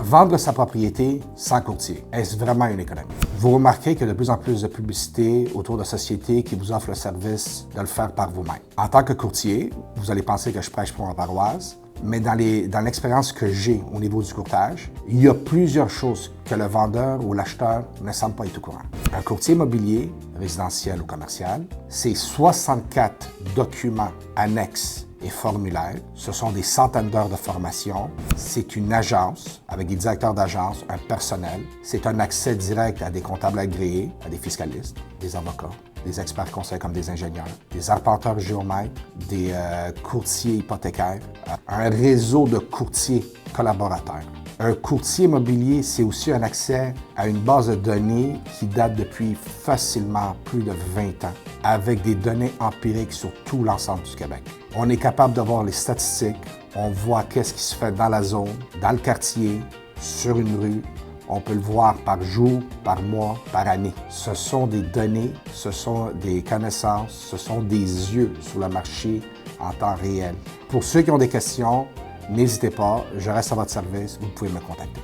Vendre sa propriété sans courtier, est-ce vraiment une économie? Vous remarquez qu'il y a de plus en plus de publicité autour de sociétés qui vous offrent le service de le faire par vous-même. En tant que courtier, vous allez penser que je prêche pour ma paroisse, mais dans l'expérience que j'ai au niveau du courtage, il y a plusieurs choses que le vendeur ou l'acheteur ne semble pas être au courant. Un courtier immobilier, résidentiel ou commercial, c'est 64 documents annexes et formulaires. Ce sont des centaines d'heures de formation. C'est une agence avec des directeurs d'agence, un personnel. C'est un accès direct à des comptables agréés, à des fiscalistes, des avocats, des experts conseils comme des ingénieurs, des arpenteurs géomètres, des courtiers hypothécaires, un réseau de courtiers collaborateurs. Un courtier immobilier, c'est aussi un accès à une base de données qui date depuis facilement plus de 20 ans, avec des données empiriques sur tout l'ensemble du Québec. On est capable de voir les statistiques, on voit qu'est-ce qui se fait dans la zone, dans le quartier, sur une rue. On peut le voir par jour, par mois, par année. Ce sont des données, ce sont des connaissances, ce sont des yeux sur le marché en temps réel. Pour ceux qui ont des questions, n'hésitez pas, je reste à votre service, vous pouvez me contacter.